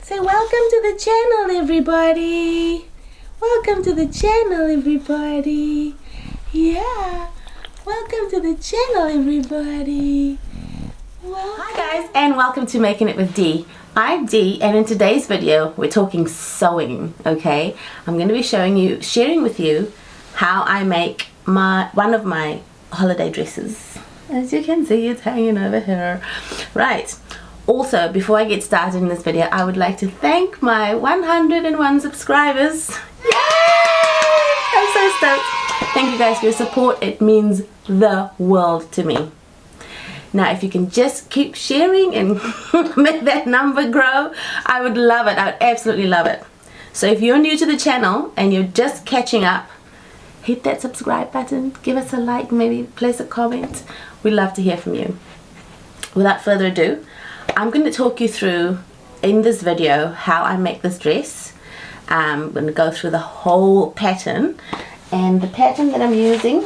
Say welcome to the channel, everybody. Welcome to the channel, everybody. Yeah. Welcome to the channel, everybody. Hi guys, and welcome to Making It with Dee. I'm Dee, and in today's video we're talking sewing. Okay, I'm going to be sharing with you how I make one of my holiday dresses. As you can see, it's hanging over here. Right. Also, before I get started in this video, I would like to thank my 101 subscribers. Yay! I'm so stoked. Thank you guys for your support. It means the world to me. Now, if you can just keep sharing and make that number grow, I would love it. I would absolutely love it. So if you're new to the channel and you're just catching up, hit that subscribe button, give us a like, maybe place a comment. We'd love to hear from you. Without further ado, I'm going to talk you through in this video how I make this dress. I'm going to go through the whole pattern, and the pattern that I'm using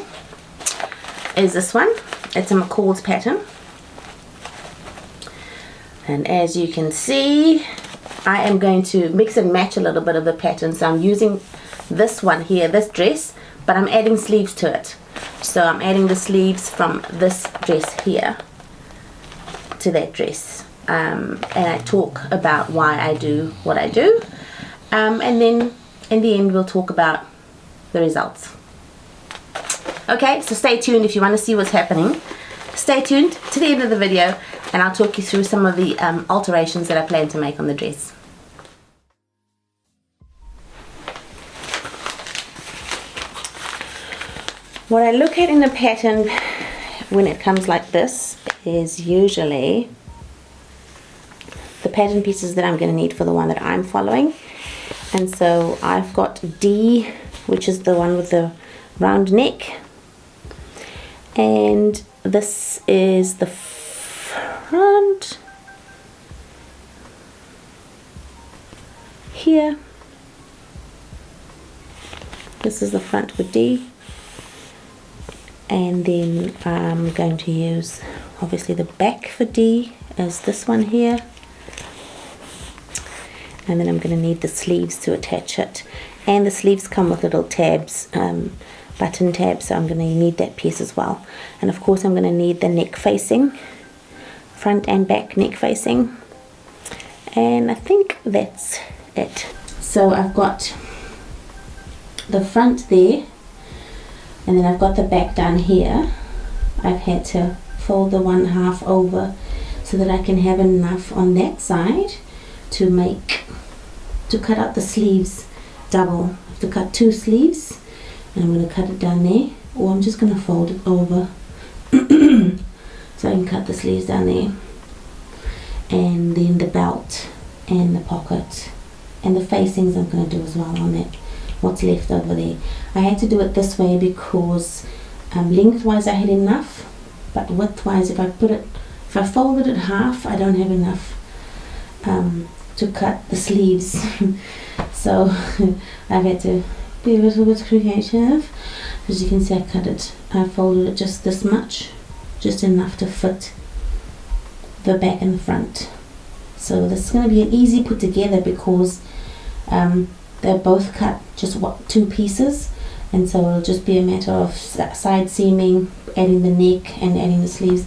is this one. It's a McCall's pattern, and as you can see, I am going to mix and match a little bit of the pattern. So I'm using this one here, this dress, but I'm adding sleeves to it. So I'm adding the sleeves from this dress here to that dress. And I talk about why I do what I do, and then in the end we'll talk about the results. Okay, so stay tuned if you want to see what's happening. Stay tuned to the end of the video and I'll talk you through some of the alterations that I plan to make on the dress. What I look at in the pattern when it comes like this is usually the pattern pieces that I'm going to need for the one that I'm following. And so I've got D, which is the one with the round neck, and this is the front here. This is the front with D, and then I'm going to use obviously the back for D as this one here. And then I'm going to need the sleeves to attach it, and the sleeves come with little tabs, button tabs, so I'm going to need that piece as well. And of course I'm going to need the neck facing, front and back neck facing, and I think that's it. So I've got the front there, and then I've got the back down here. I've had to fold the one half over so that I can have enough on that side to cut out the sleeves double. I have to cut two sleeves, and I'm going to cut it down there, or I'm just going to fold it over so I can cut the sleeves down there, and then the belt and the pocket and the facings I'm going to do as well on that, what's left over there. I had to do it this way because lengthwise I had enough, but widthwise if I folded it half, I don't have enough to cut the sleeves. So I've had to be a little bit creative. As you can see, I folded it just this much, just enough to fit the back and the front. So this is going to be an easy put together because they're both cut just two pieces, and so it'll just be a matter of side seaming, adding the neck and adding the sleeves,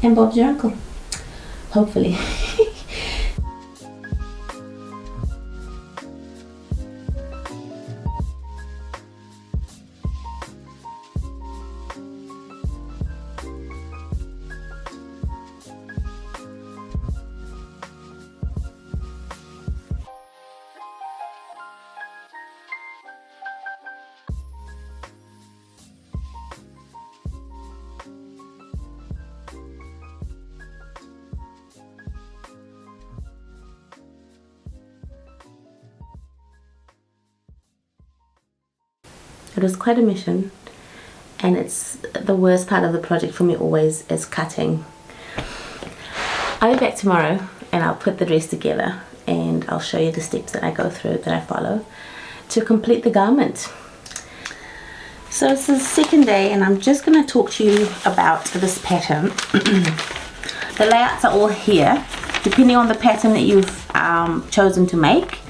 and Bob's your uncle, hopefully. It was quite a mission, and it's the worst part of the project for me always is cutting. I'll be back tomorrow and I'll put the dress together and I'll show you the steps that I go through, that I follow to complete the garment. So it's the second day and I'm just going to talk to you about this pattern. The layouts are all here depending on the pattern that you've chosen to make,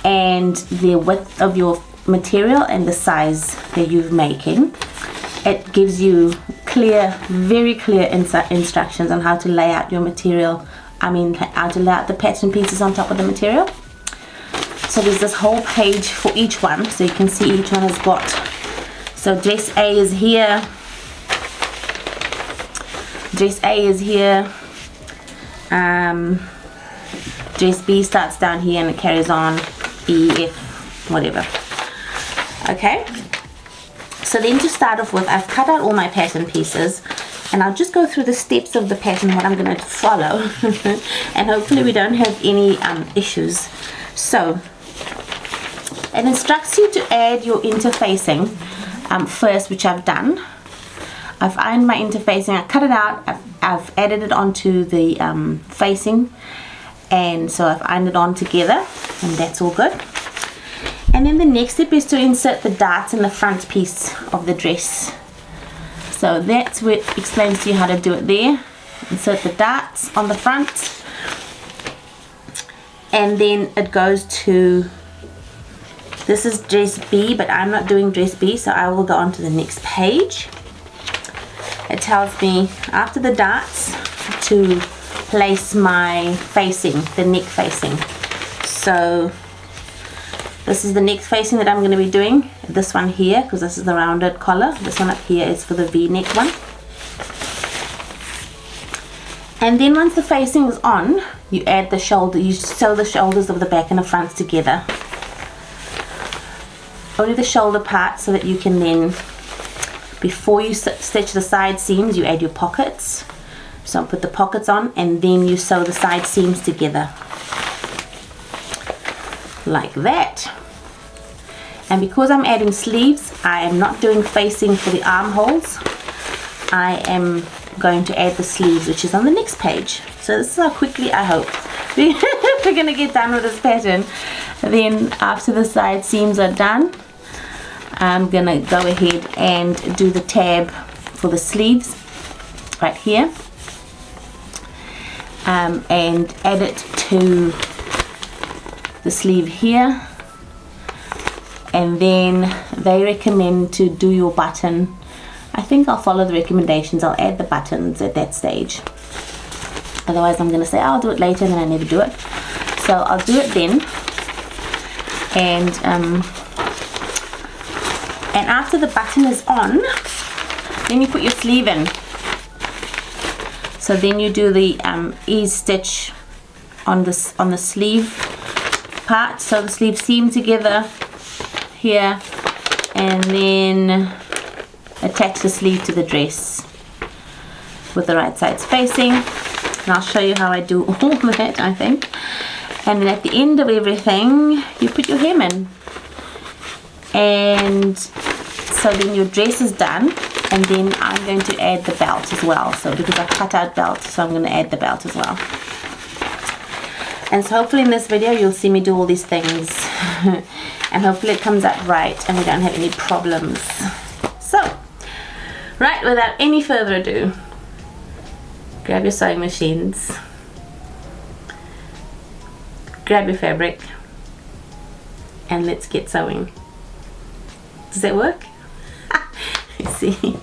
and the width of your material and the size that you're making. It gives you clear, very clear instructions on how to lay out your material. How to lay out the pattern pieces on top of the material. So there's this whole page for each one, so you can see each one has got. So dress A is here. Dress A is here. Dress B starts down here and it carries on E, F, whatever. Okay. So then to start off with, I've cut out all my pattern pieces, and I'll just go through the steps of the pattern, what I'm going to follow, and hopefully we don't have any issues. So it instructs you to add your interfacing first, which I've done. I've ironed my interfacing, I cut it out, I've added it onto the facing, and so I've ironed it on together, and that's all good. And then the next step is to insert the darts in the front piece of the dress. So that's where it explains to you how to do it there. Insert the darts on the front, and then it goes to, this is dress B, but I'm not doing dress B, so I will go on to the next page. It tells me after the darts to place my facing, the neck facing. So this is the neck facing that I'm going to be doing. This one here, because this is the rounded collar. This one up here is for the V-neck one. And then once the facing is on, you add the shoulder. You sew the shoulders of the back and the fronts together. Only the shoulder part, so that you can then, before you stitch the side seams, you add your pockets. So I'll put the pockets on, and then you sew the side seams together. Like that. And because I'm adding sleeves, I am not doing facing for the armholes. I am going to add the sleeves, which is on the next page. So this is how quickly, I hope, we're going to get done with this pattern. Then after the side seams are done, I'm going to go ahead and do the tab for the sleeves right here, and add it to the sleeve here. And then they recommend to do your button. I think I'll follow the recommendations. I'll add the buttons at that stage. Otherwise I'm going to say I'll do it later, and then I never do it. So I'll do it then. And after the button is on, then you put your sleeve in. So then you do the ease stitch on the sleeve part. So the sleeve seam together here, and then attach the sleeve to the dress with the right sides facing. And I'll show you how I do all that, I think. And then at the end of everything, you put your hem in. And so then your dress is done, and then I'm going to add the belt as well. So because I've cut out belt, so I'm going to add the belt as well. And so hopefully in this video you'll see me do all these things. And hopefully it comes out right and we don't have any problems. So, right, without any further ado, grab your sewing machines, grab your fabric, and let's get sewing. Does that work? Let's see.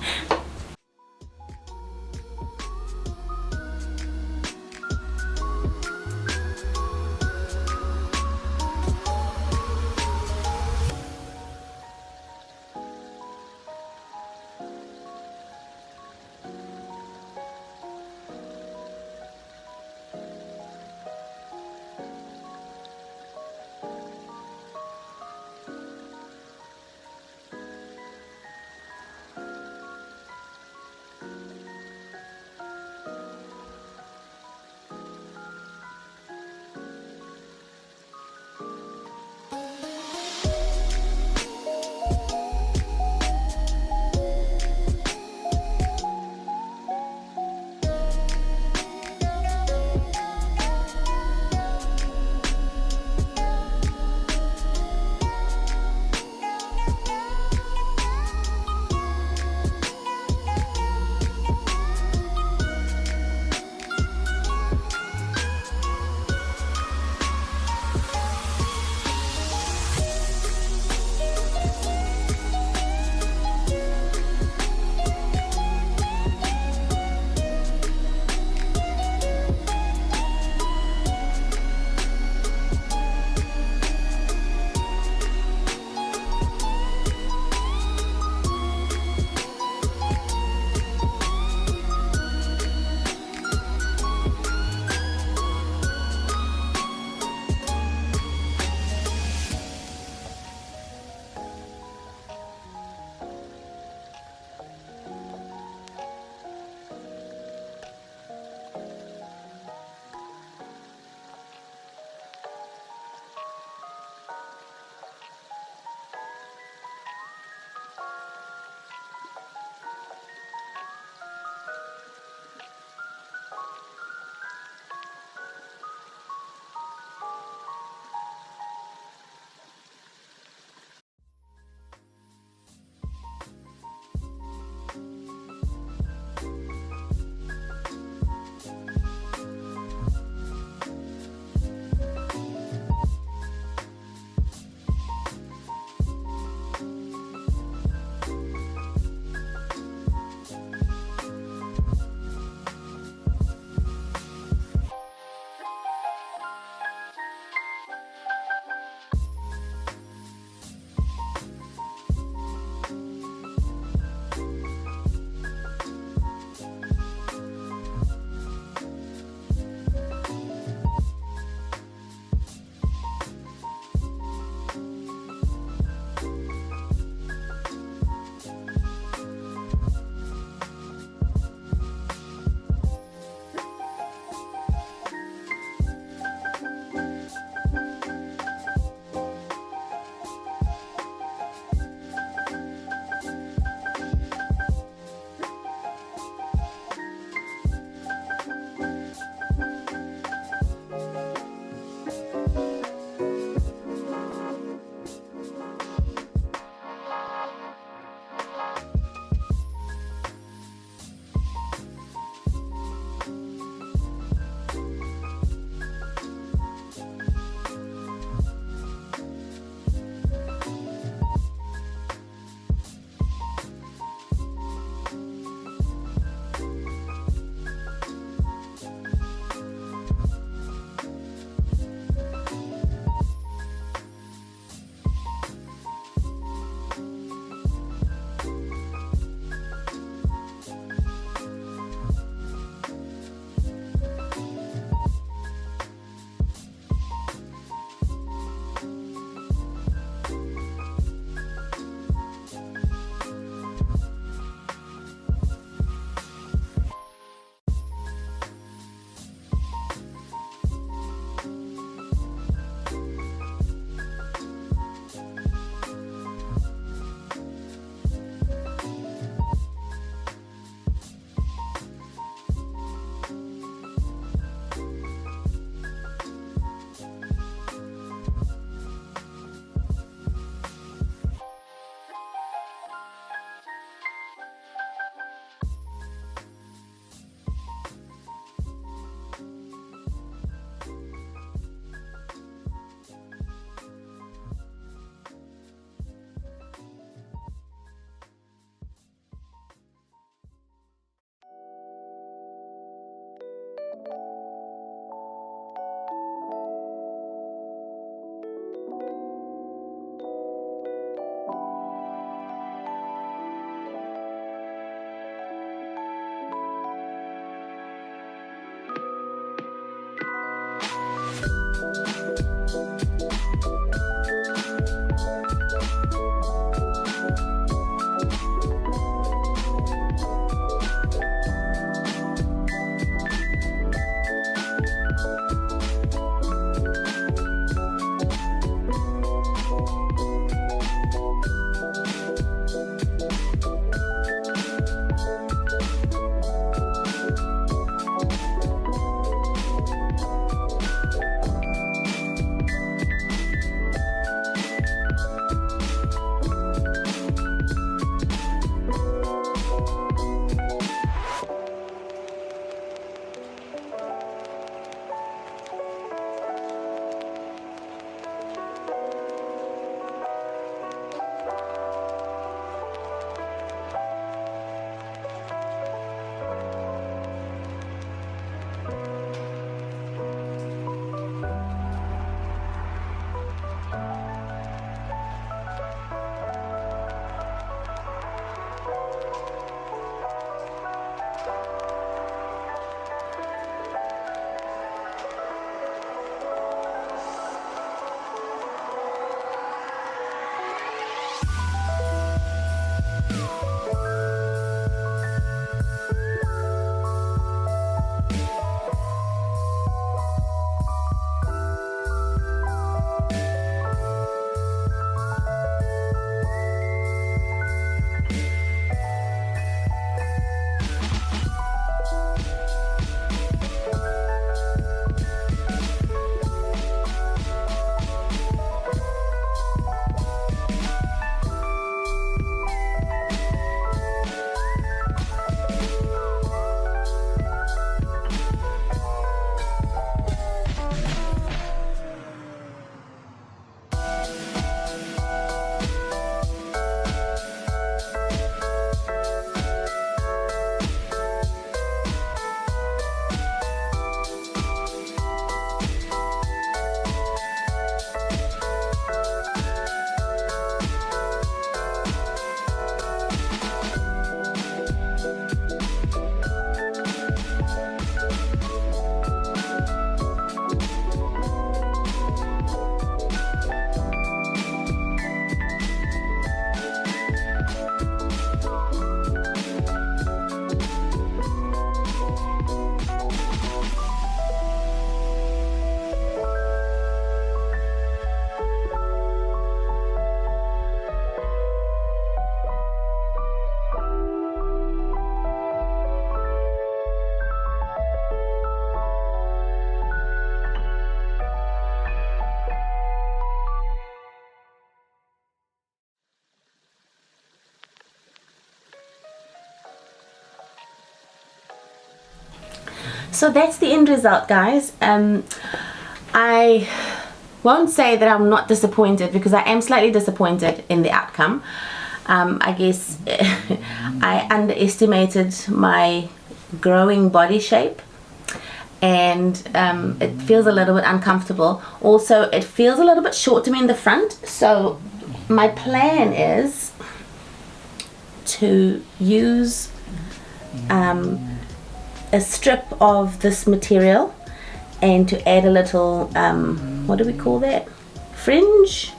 So that's the end result, guys. I won't say that I'm not disappointed, because I am slightly disappointed in the outcome. I guess I underestimated my growing body shape, and it feels a little bit uncomfortable. Also, it feels a little bit short to me in the front, so my plan is to use a strip of this material and to add a little what do we call that, fringe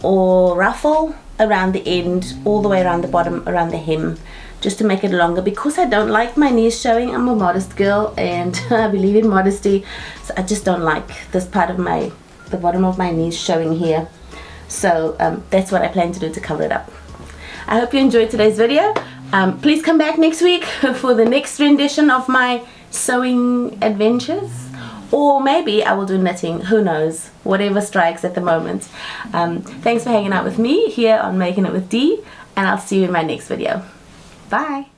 or ruffle around the end, all the way around the bottom, around the hem, just to make it longer, because I don't like my knees showing. I'm a modest girl and I believe in modesty, so I just don't like this part of the bottom of my knees showing here. So that's what I plan to do to cover it up. I hope you enjoyed today's video. Please come back next week for the next rendition of my sewing adventures, or maybe I will do knitting, who knows, whatever strikes at the moment. Thanks for hanging out with me here on Making It with D, and I'll see you in my next video. Bye.